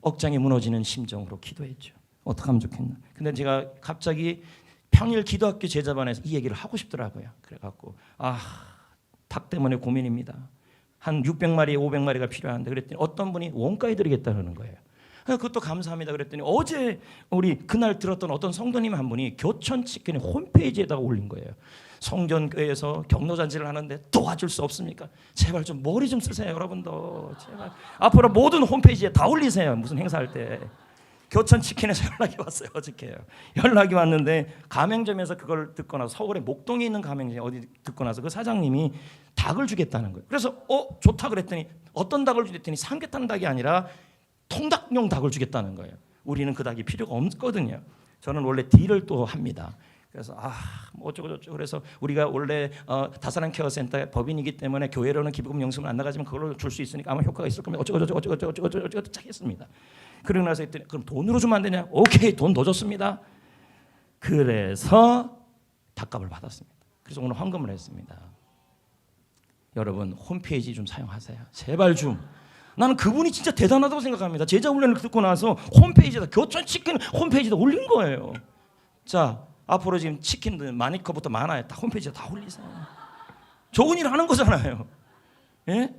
억장이 무너지는 심정으로 기도했죠. 어떻게 하면 좋겠나. 근데 제가 갑자기 평일 기도학교 제자반에서 이 얘기를 하고 싶더라고요. 그래갖고 닭 때문에 고민입니다. 한 600마리, 500마리가 필요한데 그랬더니 어떤 분이 원가에 드리겠다는 거예요. 그것도 감사합니다. 그랬더니 어제 우리 그날 들었던 어떤 성도님 한 분이 교천치킨의 홈페이지에다가 올린 거예요. 성전교회에서 경로잔치를 하는데 도와줄 수 없습니까? 제발 좀 머리 좀 쓰세요, 여러분도. 제발 앞으로 모든 홈페이지에 다 올리세요. 무슨 행사할 때. 교천치킨에서 연락이 왔어요. 어저께요. 연락이 왔는데 가맹점에서 그걸 듣고 나서 서울에 목동에 있는 가맹점 어디 듣고 나서 그 사장님이 닭을 주겠다는 거예요. 그래서 좋다 그랬더니 어떤 닭을 주겠더니 삼계탕 닭이 아니라 통닭용 닭을 주겠다는 거예요. 우리는 그 닭이 필요가 없거든요. 저는 원래 딜을 또 합니다. 그래서 뭐 어쩌고저쩌고 그래서 우리가 원래 다사랑 케어센터의 법인이기 때문에 교회로는 기부금 영수증을 안 나가지만 그걸로 줄 수 있으니까 아마 효과가 있을 겁니다. 어쩌고저쩌고 딱 했습니다. 그러고 나서 했더니 그럼 돈으로 주면 안 되냐? 오케이, 돈 더 줬습니다. 그래서 닭값을 받았습니다. 그래서 오늘 헌금을 했습니다. 여러분 홈페이지 좀 사용하세요. 제발 좀. 나는 그분이 진짜 대단하다고 생각합니다. 제자 훈련을 듣고 나서 홈페이지에다 교촌치킨 홈페이지에다 올린 거예요. 자, 앞으로 지금 치킨들 마니커부터 많아요. 다 홈페이지에 다 올리세요. 좋은 일 하는 거잖아요. 예?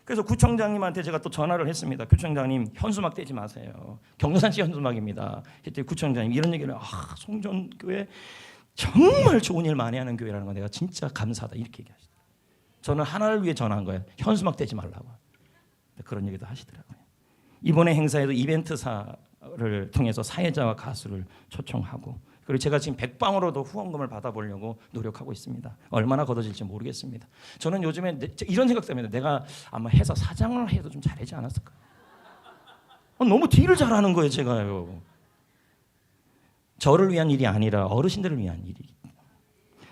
그래서 구청장님한테 제가 또 전화를 했습니다. 구청장님 현수막 떼지 마세요. 경로산시 현수막입니다. 그때 구청장님 이런 얘기를 송전교회 정말 좋은 일 많이 하는 교회라는 거 내가 진짜 감사하다 이렇게 얘기하시더라고요. 저는 하나를 위해 전화한 거예요. 현수막 떼지 말라고. 그런 얘기도 하시더라고요. 이번에 행사에도 이벤트사를 통해서 사회자와 가수를 초청하고 그리고 제가 지금 백방으로도 후원금을 받아보려고 노력하고 있습니다. 얼마나 걷어질지 모르겠습니다. 저는 요즘에 이런 생각 때문에 내가 아마 회사 사장을 해도 좀 잘하지 않았을까. 너무 딜을 잘하는 거예요, 제가요. 저를 위한 일이 아니라 어르신들을 위한 일이.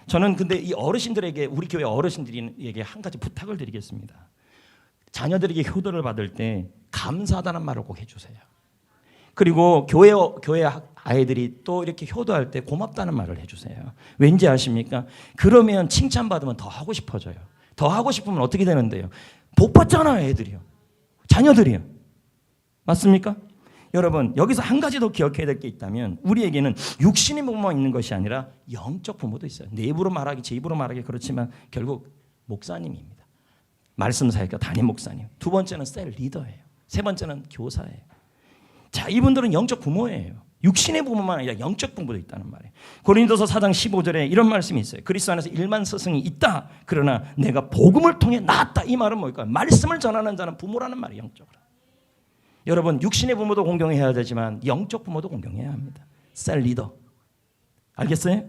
저는 근데 이 어르신들에게 우리 교회 어르신들에게 한 가지 부탁을 드리겠습니다. 자녀들에게 효도를 받을 때 감사하다는 말을 꼭 해주세요. 그리고 교회 아이들이 또 이렇게 효도할 때 고맙다는 말을 해주세요. 왠지 아십니까? 그러면 칭찬받으면 더 하고 싶어져요. 더 하고 싶으면 어떻게 되는데요? 복 받잖아요, 애들이요. 자녀들이요. 맞습니까? 여러분 여기서 한 가지 더 기억해야 될 게 있다면 우리에게는 육신의 부모만 있는 것이 아니라 영적 부모도 있어요. 내 입으로 말하기 제 입으로 말하기 그렇지만 결국 목사님입니다. 말씀 사역자 담임 목사님. 두 번째는 셀 리더예요. 세 번째는 교사예요. 자, 이분들은 영적 부모예요. 육신의 부모만 아니라 영적 부모도 있다는 말이에요. 고린도서 4장 15절에 이런 말씀이 있어요. 그리스도 안에서 일만 스승이 있다. 그러나 내가 복음을 통해 낳았다. 이 말은 뭘까요? 말씀을 전하는 자는 부모라는 말이에요. 영적으로. 여러분 육신의 부모도 공경해야 되지만 영적 부모도 공경해야 합니다. 셀 리더. 알겠어요?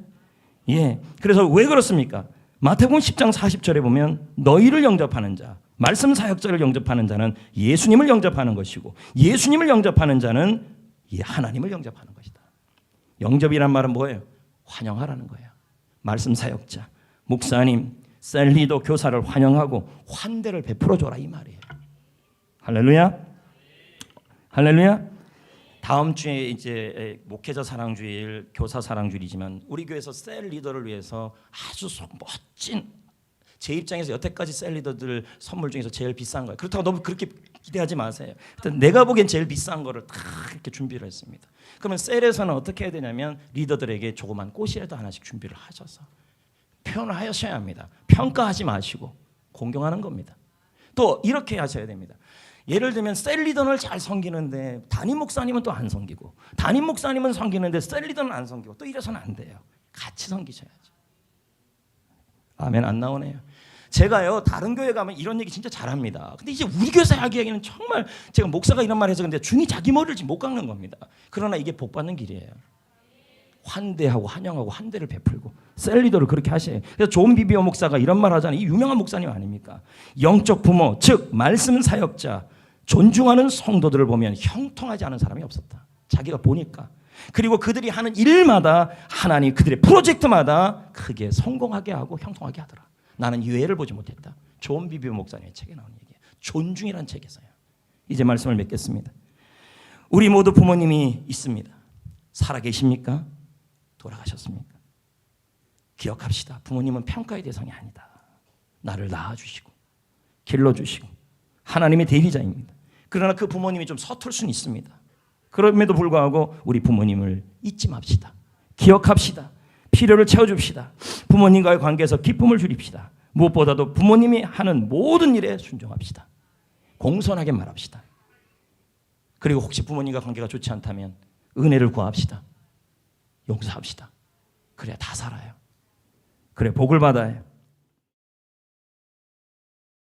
예. 그래서 왜 그렇습니까? 마태복음 10장 40절에 보면 너희를 영접하는 자, 말씀 사역자를 영접하는 자는 예수님을 영접하는 것이고 예수님을 영접하는 자는 하나님을 영접하는 것이다. 영접이란 말은 뭐예요? 환영하라는 거예요. 말씀 사역자, 목사님, 셀리더 교사를 환영하고 환대를 베풀어 줘라 이 말이에요. 할렐루야. 할렐루야. 다음 주에 이제 목회자 사랑주일, 교사 사랑주일이지만 우리 교회에서 셀 리더를 위해서 아주 멋진 제 입장에서 여태까지 셀 리더들 선물 중에서 제일 비싼 거예요. 그렇다고 너무 그렇게 기대하지 마세요. 내가 보기엔 제일 비싼 거를 다 이렇게 준비를 했습니다. 그러면 셀에서는 어떻게 해야 되냐면 리더들에게 조그만 꽃이라도 하나씩 준비를 하셔서 표현을 하셔야 합니다. 평가하지 마시고 공경하는 겁니다. 또 이렇게 하셔야 됩니다. 예를 들면 셀 리더를 잘 섬기는데 담임 목사님은 또 안 섬기고 담임 목사님은 섬기는데 셀 리더는 안 섬기고 또 이래서는 안 돼요. 같이 섬기셔야죠. 아멘. 안 나오네요. 제가요 다른 교회 가면 이런 얘기 진짜 잘합니다. 근데 이제 우리 교회에서 하기에는 정말 제가 목사가 이런 말 해서 근데 중이 자기 머리를 지금 못 깎는 겁니다. 그러나 이게 복 받는 길이에요. 환대하고 환영하고 환대를 베풀고 셀 리더를 그렇게 하셔요. 그래서 존 비비오 목사가 이런 말 하잖아요. 이 유명한 목사님 아닙니까? 영적 부모 즉 말씀 사역자 존중하는 성도들을 보면 형통하지 않은 사람이 없었다. 자기가 보니까. 그리고 그들이 하는 일마다 하나님 그들의 프로젝트마다 크게 성공하게 하고 형통하게 하더라. 나는 유해를 보지 못했다. 존 비비오 목사님의 책에 나오는 얘기예요. 존중이라는 책에서요. 이제 말씀을 맺겠습니다. 우리 모두 부모님이 있습니다. 살아 계십니까? 돌아가셨습니까? 기억합시다. 부모님은 평가의 대상이 아니다. 나를 낳아주시고 길러주시고 하나님의 대리자입니다. 그러나 그 부모님이 좀 서툴 수는 있습니다. 그럼에도 불구하고 우리 부모님을 잊지 맙시다. 기억합시다. 필요를 채워줍시다. 부모님과의 관계에서 기쁨을 주립시다. 무엇보다도 부모님이 하는 모든 일에 순종합시다. 공손하게 말합시다. 그리고 혹시 부모님과 관계가 좋지 않다면 은혜를 구합시다. 용서합시다. 그래야 다 살아요. 그래 복을 받아요.